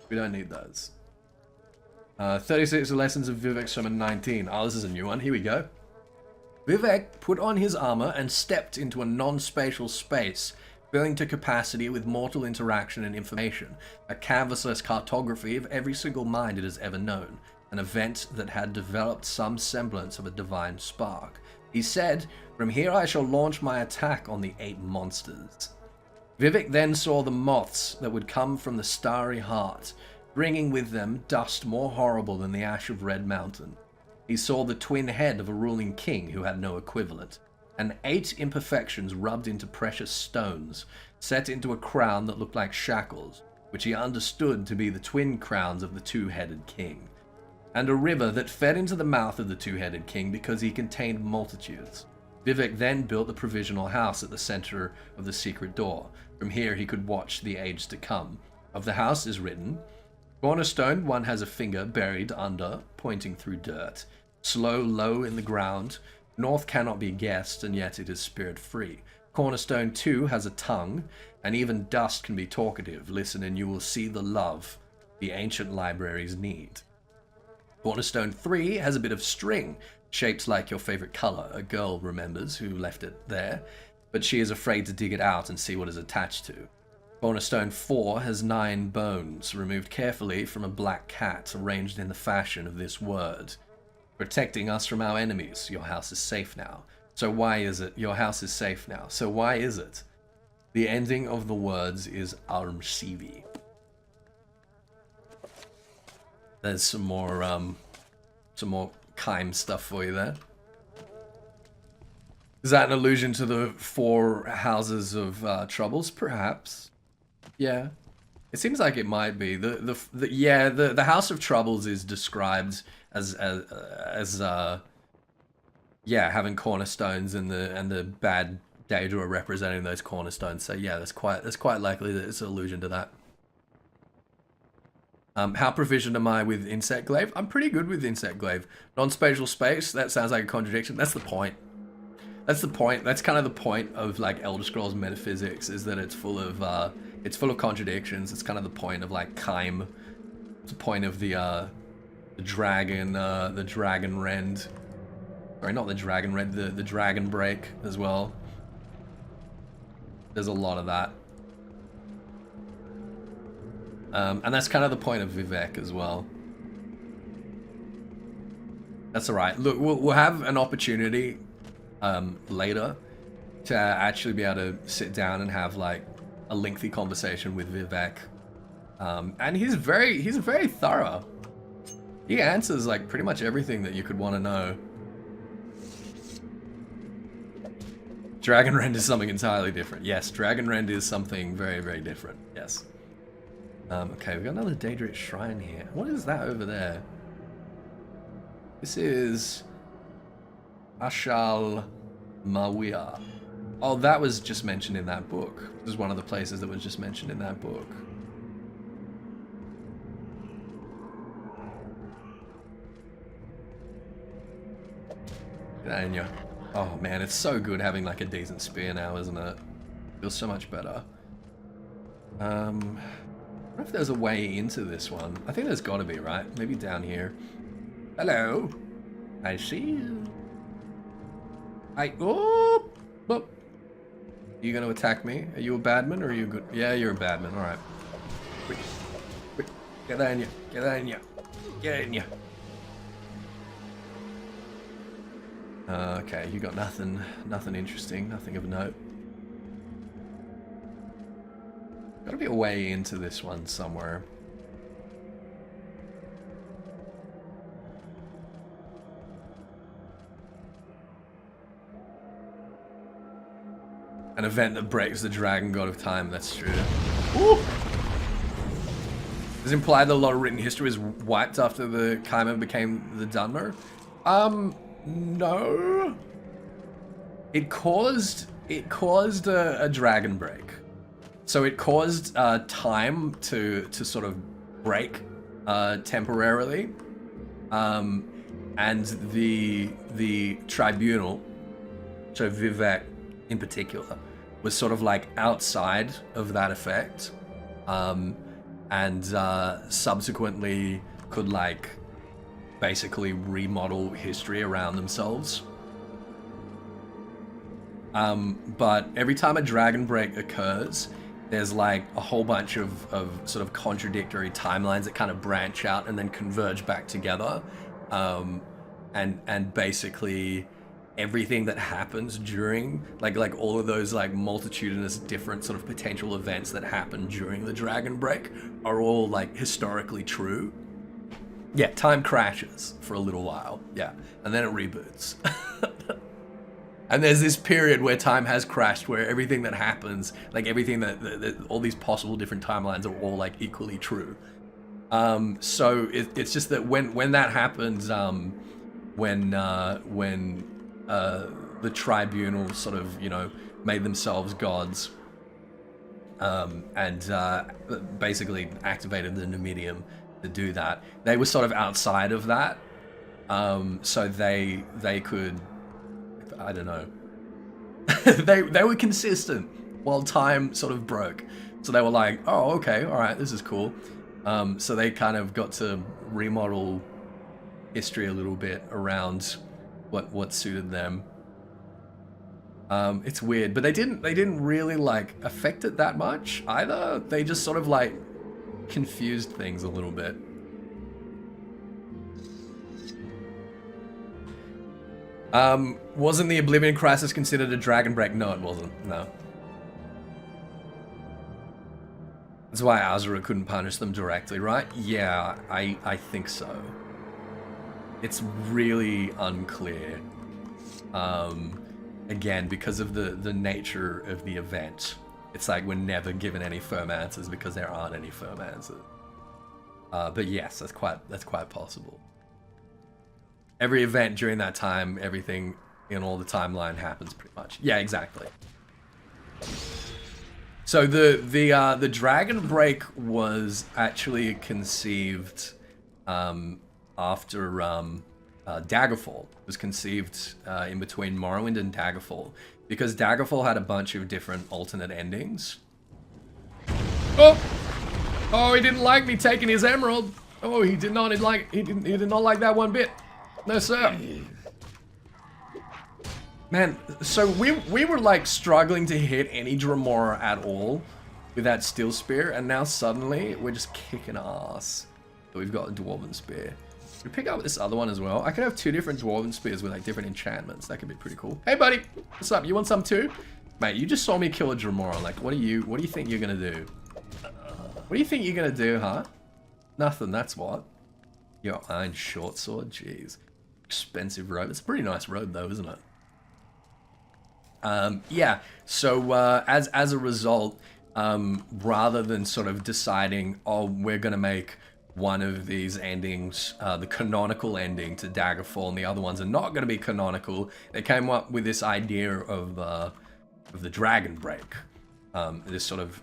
We don't need those. 36 Lessons of Vivek Sermon 19. Oh, this is a new one. Here we go. Vivek put on his armor and stepped into a non-spatial space, filling to capacity with mortal interaction and information, a canvasless cartography of every single mind it has ever known, an event that had developed some semblance of a divine spark. He said, "From here I shall launch my attack on the 8 monsters." Vivek then saw the moths that would come from the starry heart, bringing with them dust more horrible than the ash of Red Mountain. He saw the twin head of a ruling king who had no equivalent, and 8 imperfections rubbed into precious stones, set into a crown that looked like shackles, which he understood to be the twin crowns of the 2-headed king, and a river that fed into the mouth of the 2-headed king because he contained multitudes. Vivek then built the provisional house at the center of the secret door. From here he could watch the age to come. Of the house is written, "Cornerstone, one has a finger buried under, pointing through dirt. Slow, low in the ground. North cannot be guessed, and yet it is spirit-free. Cornerstone 2 has a tongue, and even dust can be talkative. Listen, and you will see the love the ancient libraries need. Cornerstone 3 has a bit of string, shaped like your favorite color. A girl remembers who left it there, but she is afraid to dig it out and see what is attached to. Cornerstone 4 has 9 bones, removed carefully from a black cat, arranged in the fashion of this word. Protecting us from our enemies. Your house is safe now. So why is it? Your house is safe now. So why is it? The ending of the words is Armsivi. There's some more Kime stuff for you there. Is that an allusion to the 4 houses of troubles? Perhaps. Yeah. It seems like it might be. The House of Troubles is described as having cornerstones and the bad Daedra representing those cornerstones. So yeah, that's quite likely that it's an allusion to that. How proficient am I with Insect Glaive? I'm pretty good with Insect Glaive. Non-spatial space, that sounds like a contradiction. That's the point. That's the point. That's kind of the point of like Elder Scrolls metaphysics, is that it's full of contradictions. It's kind of the point of like Kime. It's the point of the dragon rend. Sorry, not the dragon rend, the dragon break as well. There's a lot of that. And that's kind of the point of Vivek as well. That's alright. Look, we'll have an opportunity later to actually be able to sit down and have like a lengthy conversation with Vivek. And he's very thorough. He answers like pretty much everything that you could want to know. Dragon Rend is something entirely different. Yes, Dragon Rend is something very, very different. Yes. Okay, we've got another Daedric Shrine here. What is that over there? This is Ashal Mawia. Oh, that was just mentioned in that book. This is one of the places that was just mentioned in that book. And oh man, it's so good having like a decent spear now, isn't it? Feels so much better. I wonder if there's a way into this one. I think there's gotta be, right? Maybe down here. Hello. I see you. Oh! Are you gonna attack me? Are you a badman or are you good? Yeah, you're a badman. Alright. Quick. Get that in you. Get that in you. Get it in you. Okay, you got nothing interesting, nothing of note. Gotta be a way into this one somewhere. An event that breaks the dragon god of time, that's true. Ooh! Does it imply that a lot of written history was wiped after the Kai'ma became the Dunmer? No. It caused a dragon break. So it caused time to sort of break temporarily. And the tribunal so Vivek in particular, was sort of like outside of that effect, and subsequently could like basically remodel history around themselves. But every time a dragon break occurs, there's like a whole bunch of sort of contradictory timelines that kind of branch out and then converge back together. And basically everything that happens during like all of those like multitudinous different sort of potential events that happen during the dragon break are all like historically true. Yeah, time crashes for a little while. Yeah, and then it reboots. And there's this period where time has crashed, where everything that happens, like everything that all these possible different timelines are all like equally true. So it's just that when that happens, when the tribunal sort of, you know, made themselves gods, and basically activated the Numidium to do that, they were sort of outside of that, so they could, I don't know. they were consistent while time sort of broke. So they were like, oh, okay, all right, this is cool. So they kind of got to remodel history a little bit around what suited them. It's weird, but they didn't really like affect it that much either. They just sort of like confused things a little bit. Wasn't the Oblivion Crisis considered a dragon break? No, it wasn't. No. That's why Azura couldn't punish them directly, right? Yeah, I think so. It's really unclear. Again, because of the nature of the event. It's like we're never given any firm answers because there aren't any firm answers. But yes, that's quite possible. Every event during that time, everything in all the timeline happens pretty much. Yeah, exactly. So the Dragon Break was actually conceived after Daggerfall. It was conceived in between Morrowind and Daggerfall, because Daggerfall had a bunch of different alternate endings. Oh, he didn't like me taking his emerald. Oh, he did not like that one bit. No, sir. Man, so we were like struggling to hit any Dremora at all with that steel spear, and now suddenly we're just kicking ass. So we've got a dwarven spear. We pick up this other one as well. I could have two different dwarven spears with like different enchantments. That could be pretty cool. Hey, buddy, what's up? You want some too? Mate, you just saw me kill a Dremora. Like, what do you think you're gonna do? What do you think you're gonna do, huh? Nothing. That's what. Your iron short sword. Jeez. Expensive robe. It's a pretty nice robe though, isn't it? Yeah, so as a result, rather than sort of deciding, oh, we're gonna make one of these endings the canonical ending to Daggerfall and the other ones are not gonna be canonical, they came up with this idea of the Dragon Break, this sort of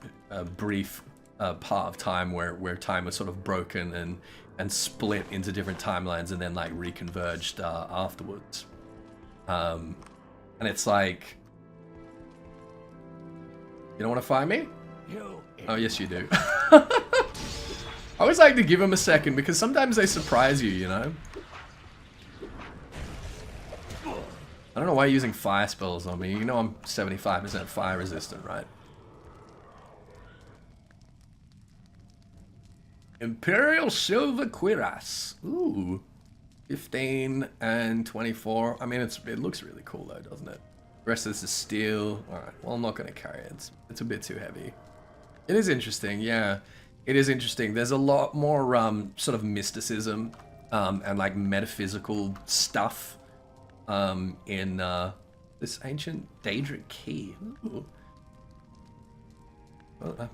brief part of time where time was sort of broken and split into different timelines and then like reconverged afterwards. And it's like, you don't want to find me? Oh, yes you do. I always like to give them a second because sometimes they surprise you, you know? I don't know why you're using fire spells on me. You know I'm 75% fire resistant, right? Imperial Silver Cuirass. Ooh. 15 and 24. I mean, it looks really cool though, doesn't it? The rest of this is steel. Alright, well, I'm not going to carry it. It's a bit too heavy. It is interesting, yeah. It is interesting. There's a lot more sort of mysticism and like metaphysical stuff in this ancient Daedric key. Ooh. Well, I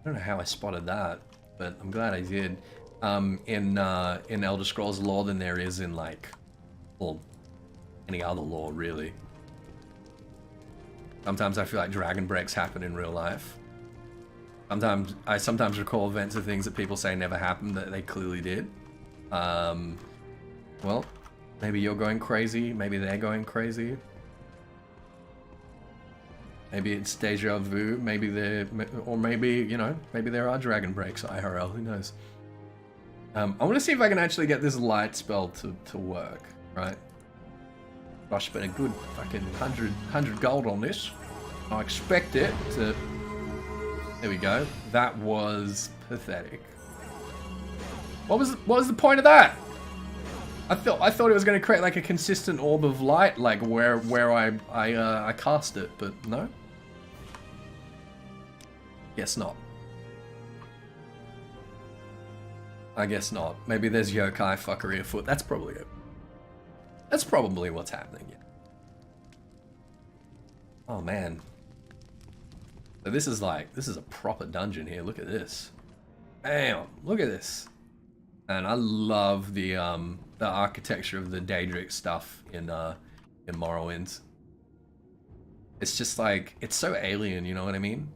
don't know how I spotted that, but I'm glad I did. In Elder Scrolls lore than there is in like, well, any other lore really. Sometimes I feel like dragon breaks happen in real life. I sometimes recall events of things that people say never happened that they clearly did. Well, maybe you're going crazy, maybe they're going crazy. Maybe it's deja vu. Maybe they're, or maybe, you know, maybe there are dragon breaks IRL. Who knows? I want to see if I can actually get this light spell to work, right? I spent a good fucking 100 gold on this. I expect it to... There we go. That was pathetic. What was the point of that? I thought it was going to create like a consistent orb of light, like where I cast it, but no. Guess not. I guess not. Maybe there's yokai fuckery afoot. That's probably it. That's probably what's happening. Yeah. Oh man. So this is a proper dungeon here. Look at this. Damn, look at this. And I love the architecture of the Daedric stuff in Morrowind. It's just like, it's so alien, you know what I mean?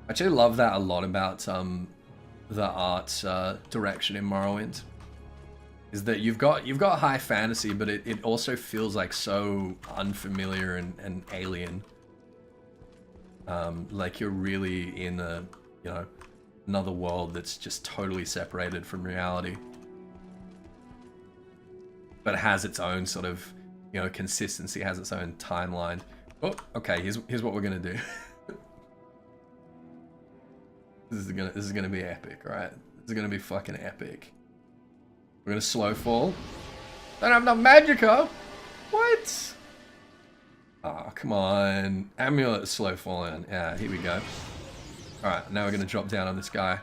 I actually love that a lot about the art direction in Morrowind. Is that you've got high fantasy, but it also feels like so unfamiliar and alien. Like you're really in a, you know, another world that's just totally separated from reality. But it has its own sort of, you know, consistency, has its own timeline. Oh, okay, here's what we're gonna do. This is gonna be epic, right? This is gonna be fucking epic. We're gonna slow fall. Don't have enough magicka. What? Oh, come on. Amulet slow falling. Yeah, here we go. Alright, now we're gonna drop down on this guy.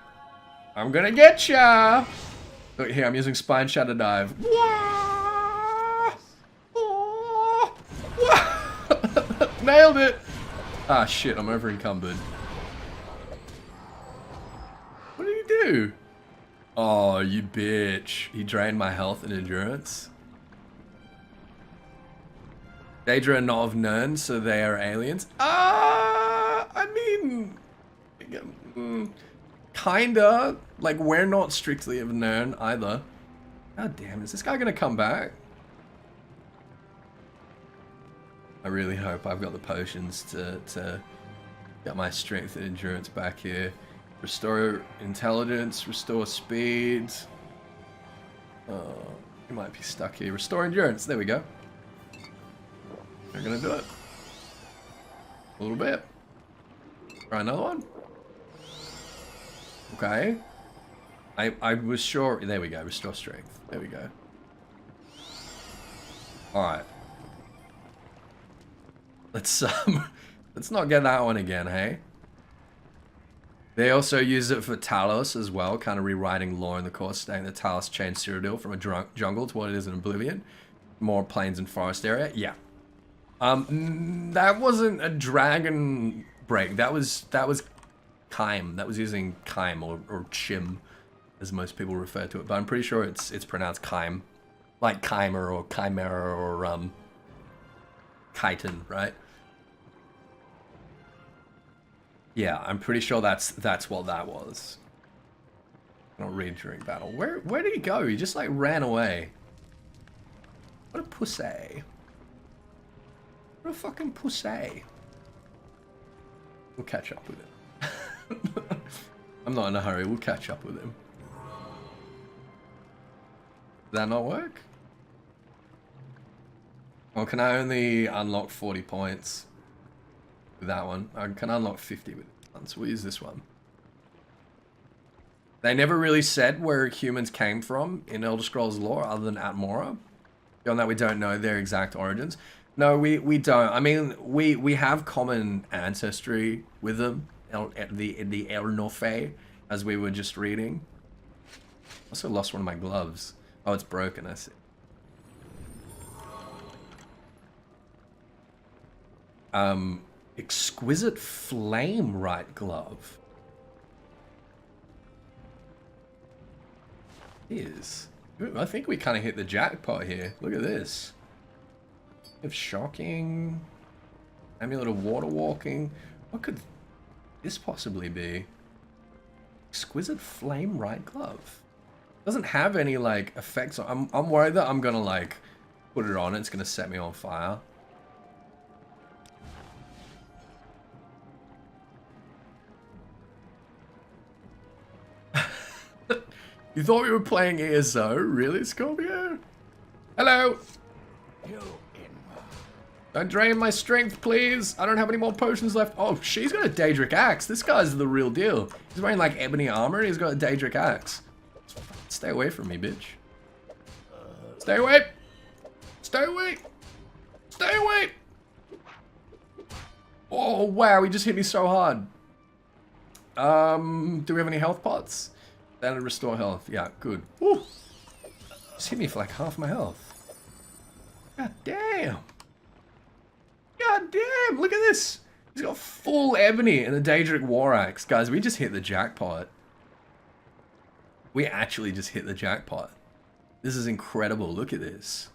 I'm gonna get ya! Look here, I'm using Spine Shatter Dive. Nailed it! Ah, shit, I'm over encumbered. What did he do? Oh, you bitch. He drained my health and endurance. Daedra are not of Nirn, so they are aliens. I mean... kinda. Like, we're not strictly of Nirn either. God damn, is this guy gonna come back? I really hope I've got the potions to get my strength and endurance back here. Restore intelligence, restore speed. Oh, you might be stuck here. Restore endurance, there we go. We're gonna do it. A little bit. Try another one. Okay. I was sure, there we go, restore strength. There we go. Alright. Let's not get that one again, hey? They also use it for Talos as well, kind of rewriting lore in the course, saying that Talos changed Cyrodiil from a jungle to what it is in Oblivion. More plains and forest area. Yeah. That wasn't a dragon break. That was Chime. That was using Chime or Chim, as most people refer to it. But I'm pretty sure it's pronounced Chime, like Chimer or Chimera or Chitin, right? Yeah, I'm pretty sure that's what that was. Not read during battle. Where did he go? He just like ran away. What a pussy. What a fucking pussy. We'll catch up with him. I'm not in a hurry. We'll catch up with him. Did that not work? Or can I only unlock 40 points? That one. I can unlock 50 with this one, so we'll use this one. They never really said where humans came from in Elder Scrolls lore other than Atmora. Beyond that, we don't know their exact origins. No, we don't. I mean, we have common ancestry with them, the Elnorfe, as we were just reading. Also lost one of my gloves. Oh, it's broken, I see. Exquisite flame right glove. I think we kind of hit the jackpot here. Look at this. We have shocking. Amulet of water walking. What could this possibly be? Exquisite flame right glove. Doesn't have any like effects. I'm worried that I'm gonna like put it on, it's gonna set me on fire. You thought we were playing ESO? Really, Scorpio? Hello! Don't drain my strength, please. I don't have any more potions left. Oh, she's got a Daedric axe. This guy's the real deal. He's wearing like ebony armor and he's got a Daedric axe. Stay away from me, bitch. Stay away! Stay away! Stay away! Oh, wow, he just hit me so hard. Do we have any health pots? That'll restore health. Yeah, good. Woo! Just hit me for like half my health. God damn! God damn! Look at this! He's got full ebony and a Daedric war axe. Guys, we just hit the jackpot. We actually just hit the jackpot. This is incredible. Look at this.